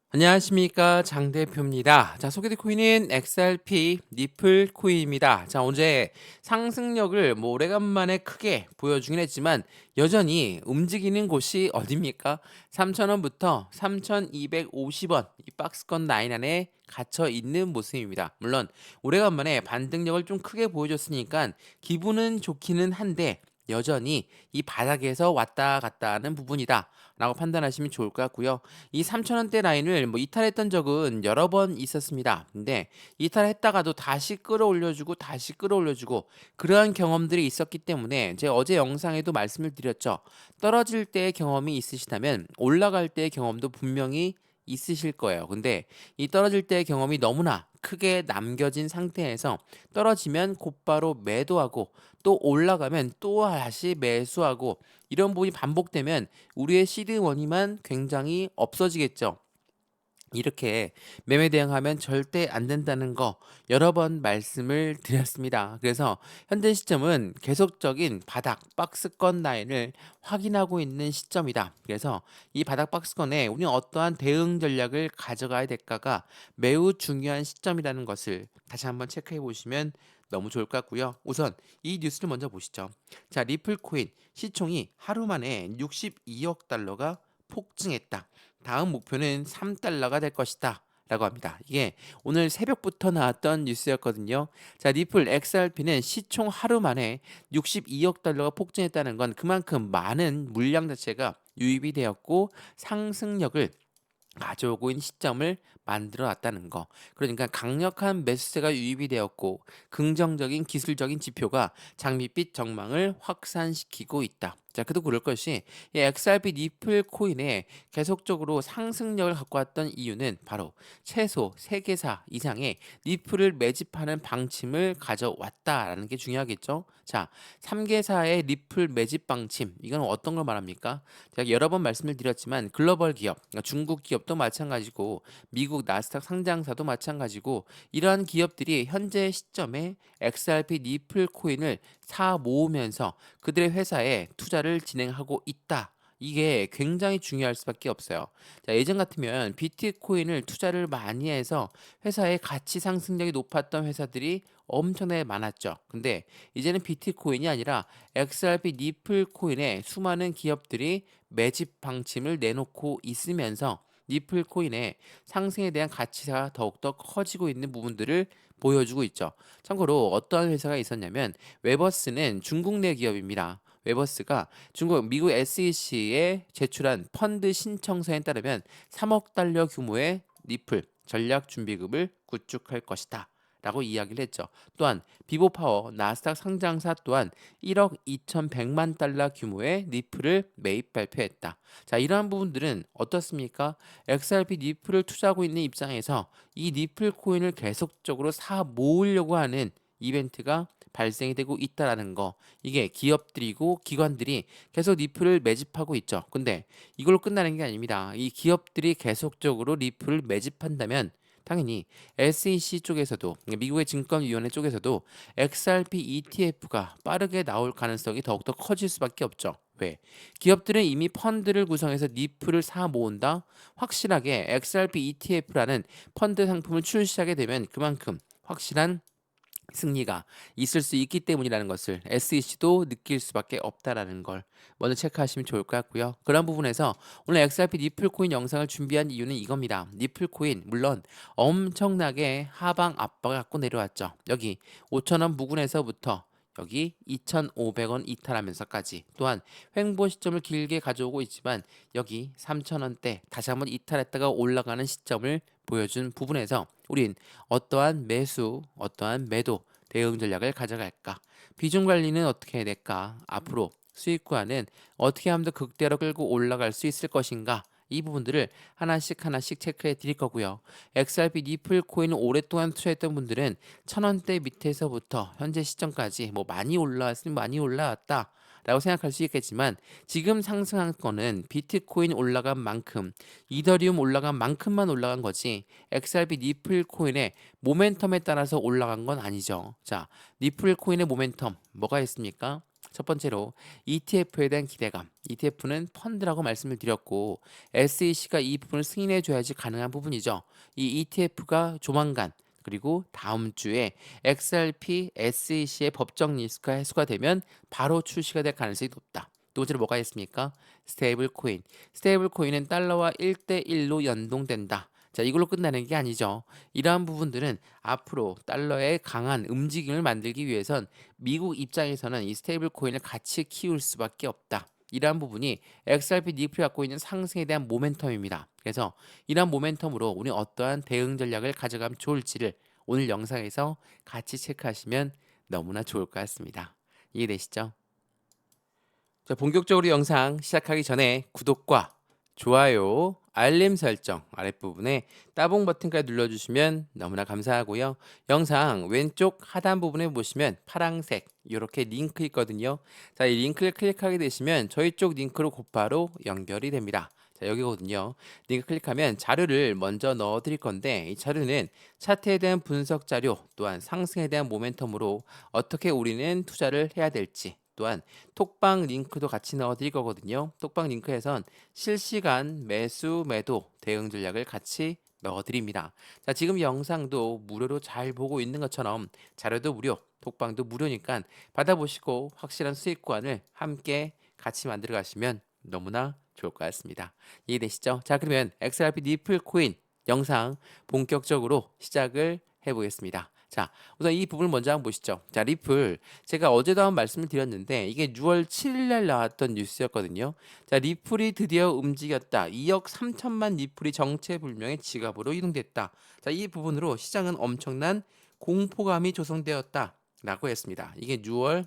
안녕하십니까, 장 대표입니다. 자, 소개될 코인은 XRP 니플 코인입니다. 자, 어제 상승력을 오래간만에 크게 보여주긴 했지만 여전히 움직이는 곳이 어딥니까? 3,000원부터 3,250원 이 박스권 라인 안에 갇혀 있는 모습입니다. 물론 오래간만에 반등력을 좀 크게 보여줬으니까 기분은 좋기는 한데 여전히 이 바닥에서 왔다 갔다 하는 부분이다 라고 판단하시면 좋을 것 같고요. 이 3,000원대 라인을 이탈했던 적은 여러 번 있었습니다. 근데 이탈했다가도 다시 끌어올려주고 다시 끌어올려주고 그러한 경험들이 있었기 때문에 제가 어제 영상에도 말씀을 드렸죠. 떨어질 때의 경험이 있으시다면 올라갈 때의 경험도 분명히 있으실 거예요. 근데 이 떨어질 때의 경험이 너무나 크게 남겨진 상태에서 떨어지면 곧바로 매도하고 또 올라가면 또 다시 매수하고 이런 부분이 반복되면 우리의 시드 원이만 굉장히 없어지겠죠. 이렇게 매매 대응하면 절대 안 된다는 거 여러 번 말씀을 드렸습니다. 그래서 현재 시점은 계속적인 바닥 박스권 라인을 확인하고 있는 시점이다. 그래서 이 바닥 박스권에 우리는 어떠한 대응 전략을 가져가야 될까가 매우 중요한 시점이라는 것을 다시 한번 체크해 보시면 너무 좋을 것 같고요. 우선 이 뉴스를 먼저 보시죠. 자, 리플 코인 시총이 하루 만에 62억 달러가 폭증했다. 다음 목표는 3달러가 될 것이다. 라고 합니다. 이게 오늘 새벽부터 나왔던 뉴스였거든요. 자, 리플 XRP는 시총 하루 만에 62억 달러가 폭증했다는 건 그만큼 많은 물량 자체가 유입이 되었고 상승력을 가져오고 있는 시점을 만들어 놨다는 거. 그러니까 강력한 매수세가 유입이 되었고 긍정적인 기술적인 지표가 장밋빛 전망을 확산시키고 있다. 자, 그도 그럴 것이 이 XRP 니플 코인에 계속적으로 상승력을 갖고 왔던 이유는 바로 최소 3개사 이상의 니플을 매집하는 방침을 가져왔다라는 게 중요하겠죠. 자, 3개사의 리플 매집 방침 이건 어떤 걸 말합니까? 제가 여러 번 말씀을 드렸지만 글로벌 기업, 그러니까 중국 기업도 마찬가지고 미국 나스닥 상장사도 마찬가지고 이러한 기업들이 현재 시점에 XRP 니플 코인을 사 모으면서 그들의 회사에 투자를 진행하고 있다. 이게 굉장히 중요할 수밖에 없어요. 자, 예전 같으면 비트코인을 투자를 많이 해서 회사의 가치 상승력이 높았던 회사들이 엄청나게 많았죠. 근데 이제는 비트코인이 아니라 XRP 니플 코인에 수많은 기업들이 매집 방침을 내놓고 있으면서 니플 코인의 상승에 대한 가치가 더욱더 커지고 있는 부분들을 보여주고 있죠. 참고로 어떠한 회사가 있었냐면 웨버스는 중국 내 기업입니다. 웨버스가 미국 SEC에 제출한 펀드 신청서에 따르면 3억 달러 규모의 니플 전략 준비금을 구축할 것이다. 라고 이야기를 했죠. 또한 비보파워 나스닥 상장사 또한 1억 2,100만 달러 규모의 니플을 매입 발표했다. 자, 이러한 부분들은 어떻습니까? XRP 니플을 투자하고 있는 입장에서 이 니플 코인을 계속적으로 사 모으려고 하는 이벤트가 발생이 되고 있다라는 거. 이게 기업들이고 기관들이 계속 리플을 매집하고 있죠. 근데 이걸로 끝나는 게 아닙니다. 이 기업들이 계속적으로 리플을 매집한다면 당연히 SEC 쪽에서도 그러니까 미국의 증권위원회 쪽에서도 XRP ETF가 빠르게 나올 가능성이 더욱더 커질 수밖에 없죠. 왜? 기업들은 이미 펀드를 구성해서 니플을 사 모은다. 확실하게 XRP ETF라는 펀드 상품을 출시하게 되면 그만큼 확실한 승리가 있을 수 있기 때문이라는 것을 SEC도 느낄 수밖에 없다라는 걸 먼저 체크하시면 좋을 것 같고요. 그런 부분에서 오늘 XRP 니플 코인 영상을 준비한 이유는 이겁니다. 니플 코인 물론 엄청나게 하방 압박을 갖고 내려왔죠. 여기 5,000원 부근에서부터 여기 2,500원 이탈하면서까지 또한 횡보 시점을 길게 가져오고 있지만 여기 3,000원대 다시 한번 이탈했다가 올라가는 시점을 보여준 부분에서 우린 어떠한 매수, 어떠한 매도 대응 전략을 가져갈까? 비중 관리는 어떻게 해야 될까? 앞으로 수익과는 어떻게 하면 더 극대로 끌고 올라갈 수 있을 것인가? 이 부분들을 하나씩 하나씩 체크해 드릴 거고요. XRP 니플 코인을 오랫동안 투자했던 분들은 1,000원대 밑에서부터 현재 시점까지 많이 올라왔으면 많이 올라왔다. 라고 생각할 수 있겠지만 지금 상승한 거는 비트코인 올라간 만큼 이더리움 올라간 만큼만 올라간 거지 XRP 니플 코인의 모멘텀에 따라서 올라간 건 아니죠. 자, 니플 코인의 모멘텀 뭐가 있습니까? 첫 번째로 ETF에 대한 기대감. ETF는 펀드라고 말씀을 드렸고 SEC가 이 부분을 승인해 줘야지 가능한 부분이죠. 이 ETF가 조만간 그리고 다음 주에 XRP, SEC의 법적 리스크가 해소가 되면 바로 출시가 될 가능성이 높다. 두 번째로 뭐가 있습니까? 스테이블 코인. 스테이블 코인은 달러와 1대1로 연동된다. 자, 이걸로 끝나는 게 아니죠. 이러한 부분들은 앞으로 달러의 강한 움직임을 만들기 위해선 미국 입장에서는 이 스테이블 코인을 같이 키울 수밖에 없다. 이러한 부분이 XRP 니플이 갖고 있는 상승에 대한 모멘텀입니다. 그래서 이러한 모멘텀으로 우리 어떠한 대응 전략을 가져가면 좋을지를 오늘 영상에서 같이 체크하시면 너무나 좋을 것 같습니다. 이해되시죠? 자, 본격적으로 영상 시작하기 전에 구독과 좋아요, 알림 설정 아랫부분에 따봉 버튼까지 눌러주시면 너무나 감사하고요. 영상 왼쪽 하단 부분에 보시면 파랑색 이렇게 링크 있거든요. 자, 이 링크를 클릭하게 되시면 저희 쪽 링크로 곧바로 연결이 됩니다. 자, 여기거든요. 링크 클릭하면 자료를 먼저 넣어 드릴 건데 이 자료는 차트에 대한 분석 자료 또한 상승에 대한 모멘텀으로 어떻게 우리는 투자를 해야 될지 또한 톡방 링크도 같이 넣어 드릴 거거든요. 톡방 링크에선 실시간 매수 매도 대응 전략을 같이 넣어 드립니다. 자, 지금 영상도 무료로 잘 보고 있는 것처럼 자료도 무료, 톡방도 무료니까 받아보시고 확실한 수익관을 함께 같이 만들어 가시면 너무나 좋을 것 같습니다. 이해되시죠? 자, 그러면 XRP 니플 코인 영상 본격적으로 시작을 해보겠습니다. 자, 우선 이 부분을 먼저 한번 보시죠. 자, 리플 제가 어제도 한번 말씀을 드렸는데 이게 6월 7일 날 나왔던 뉴스였거든요. 자, 리플이 드디어 움직였다. 2억 3천만 리플이 정체불명의 지갑으로 이동됐다. 자, 이 부분으로 시장은 엄청난 공포감이 조성되었다라고 했습니다. 이게 6월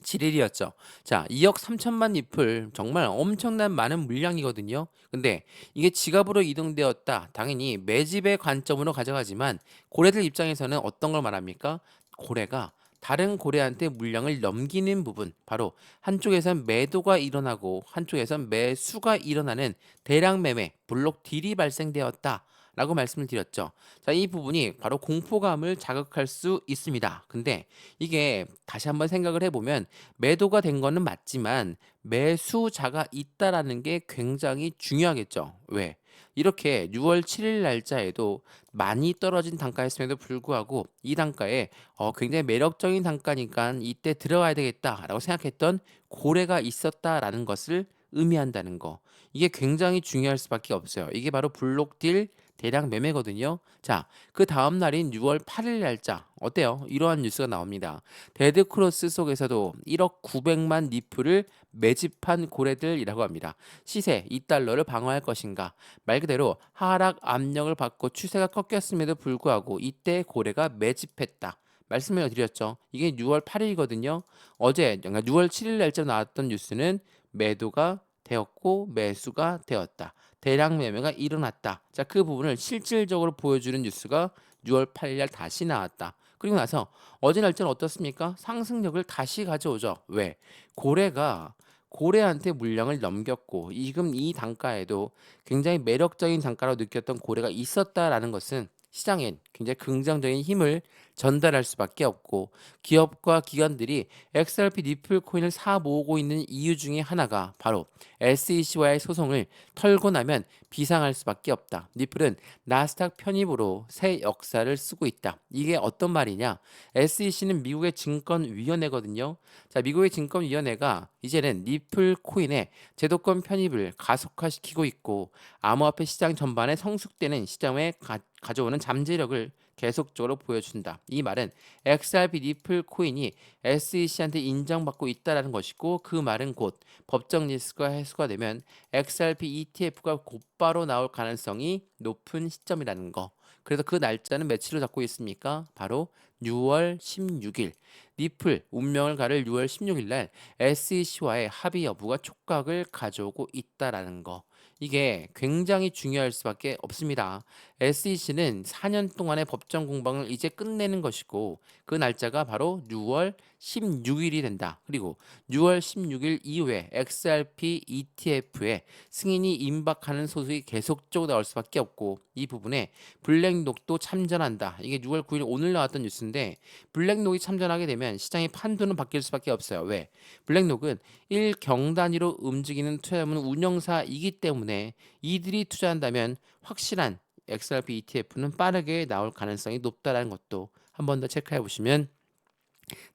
7일이었죠. 자, 2억 3천만 리플 정말 엄청난 많은 물량이거든요. 근데 이게 지갑으로 이동되었다. 당연히 매집의 관점으로 가져가지만 고래들 입장에서는 어떤 걸 말합니까? 고래가 다른 고래한테 물량을 넘기는 부분, 바로 한쪽에선 매도가 일어나고 한쪽에선 매수가 일어나는 대량 매매, 블록 딜이 발생되었다. 라고 말씀을 드렸죠. 자, 이 부분이 바로 공포감을 자극할 수 있습니다. 근데 이게 다시 한번 생각을 해보면 매도가 된 거는 맞지만 매수자가 있다라는 게 굉장히 중요하겠죠. 왜? 이렇게 6월 7일 날짜에도 많이 떨어진 단가였음에도 불구하고 이 단가에 굉장히 매력적인 단가니까 이때 들어가야 되겠다라고 생각했던 고래가 있었다라는 것을 의미한다는 거. 이게 굉장히 중요할 수밖에 없어요. 이게 바로 블록딜 대량 매매거든요. 자, 그 다음 날인 6월 8일 날짜 어때요? 이러한 뉴스가 나옵니다. 데드크로스 속에서도 1억 900만 니플을 매집한 고래들이라고 합니다. 시세 2달러를 방어할 것인가? 말 그대로 하락 압력을 받고 추세가 꺾였음에도 불구하고 이때 고래가 매집했다. 말씀을 드렸죠. 이게 6월 8일이거든요. 어제 그러니까 6월 7일 날짜 나왔던 뉴스는 매도가 되었고 매수가 되었다. 대량 매매가 일어났다. 자, 그 부분을 실질적으로 보여주는 뉴스가 6월 8일 날 다시 나왔다. 그리고 나서 어제 날짜는 어떻습니까? 상승력을 다시 가져오죠. 왜? 고래가 고래한테 물량을 넘겼고 지금 이 단가에도 굉장히 매력적인 단가로 느꼈던 고래가 있었다라는 것은 시장엔 굉장히 긍정적인 힘을 전달할 수밖에 없고 기업과 기관들이 XRP 니플 코인을 사 모으고 있는 이유 중에 하나가 바로 SEC와의 소송을 털고 나면 비상할 수밖에 없다. 니플은 나스닥 편입으로 새 역사를 쓰고 있다. 이게 어떤 말이냐? SEC는 미국의 증권위원회거든요. 자, 미국의 증권위원회가 이제는 니플 코인의 제도권 편입을 가속화시키고 있고 암호화폐 시장 전반에 성숙되는 시장에 가져오는 잠재력을 계속적으로 보여준다. 이 말은 XRP 니플 코인이 SEC한테 인정받고 있다라는 것이고 그 말은 곧 법적 리스크가 해소가 되면 XRP ETF가 곧바로 나올 가능성이 높은 시점이라는 거. 그래서 그 날짜는 며칠로 잡고 있습니까? 바로 6월 16일. 니플 운명을 가를 6월 16일 날 SEC와의 합의 여부가 촉각을 가져오고 있다라는 거. 이게 굉장히 중요할 수밖에 없습니다. SEC는 4년 동안의 법정 공방을 이제 끝내는 것이고 그 날짜가 바로 6월 16일이 된다. 그리고 6월 16일 이후에 XRP ETF에 승인이 임박하는 소식이 계속적으로 나올 수밖에 없고 이 부분에 블랙록도 참전한다. 이게 6월 9일 오늘 나왔던 뉴스인데 블랙록이 참전하게 되면 시장의 판도는 바뀔 수밖에 없어요. 왜? 블랙록은 1경 단위로 움직이는 투자자문 운영사이기 때문에 이들이 투자한다면 확실한 XRP ETF는 빠르게 나올 가능성이 높다는 것도 한 번 더 체크해 보시면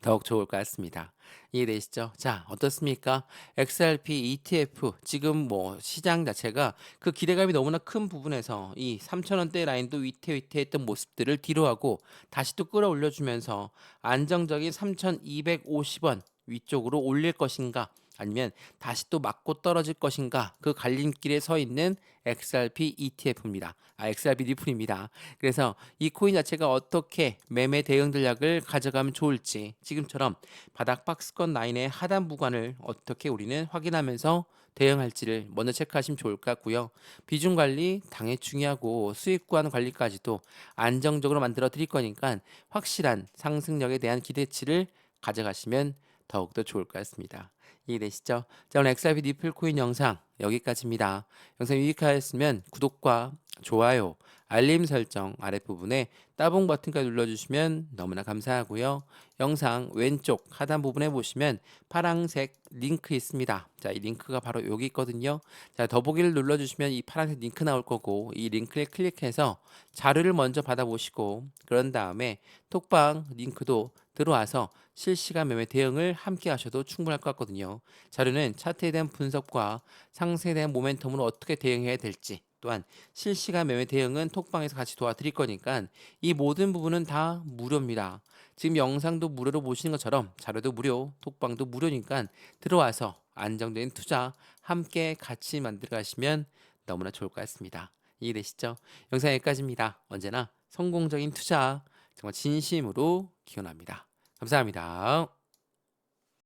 더욱 좋을 것 같습니다. 이해되시죠? 자, 어떻습니까? XRP ETF 지금 뭐 시장 자체가 그 기대감이 너무나 큰 부분에서 이 3,000원대 라인도 위태위태했던 모습들을 뒤로하고 다시 또 끌어올려주면서 안정적인 3,250원 위쪽으로 올릴 것인가? 아니면 다시 또 맞고 떨어질 것인가? 그 갈림길에 서 있는 XRP ETF입니다. XRP 리플입니다. 그래서 이 코인 자체가 어떻게 매매 대응 전략을 가져가면 좋을지 지금처럼 바닥 박스권 라인의 하단 구간을 어떻게 우리는 확인하면서 대응할지를 먼저 체크하시면 좋을 것 같고요. 비중 관리 당연히 중요하고 수익 구간 관리까지도 안정적으로 만들어 드릴 거니까 확실한 상승력에 대한 기대치를 가져가시면 더욱더 좋을 것 같습니다. 이해되시죠? 자, 오늘 XRP 니플 코인 영상 여기까지입니다. 영상 유익하였으면 구독과 좋아요, 알림 설정 아랫부분에 따봉 버튼까지 눌러주시면 너무나 감사하고요. 영상 왼쪽 하단 부분에 보시면 파란색 링크 있습니다. 자, 이 링크가 바로 여기 있거든요. 자, 더보기를 눌러주시면 이 파란색 링크 나올 거고 이 링크를 클릭해서 자료를 먼저 받아보시고 그런 다음에 톡방 링크도 들어와서 실시간 매매 대응을 함께 하셔도 충분할 것 같거든요. 자료는 차트에 대한 분석과 상승에 대한 모멘텀으로 어떻게 대응해야 될지 또한 실시간 매매 대응은 톡방에서 같이 도와드릴 거니까 이 모든 부분은 다 무료입니다. 지금 영상도 무료로 보시는 것처럼 자료도 무료, 톡방도 무료니까 들어와서 안정된 투자 함께 같이 만들어 가시면 너무나 좋을 것 같습니다. 이해되시죠? 영상 여기까지입니다. 언제나 성공적인 투자 정말 진심으로 기원합니다. 감사합니다.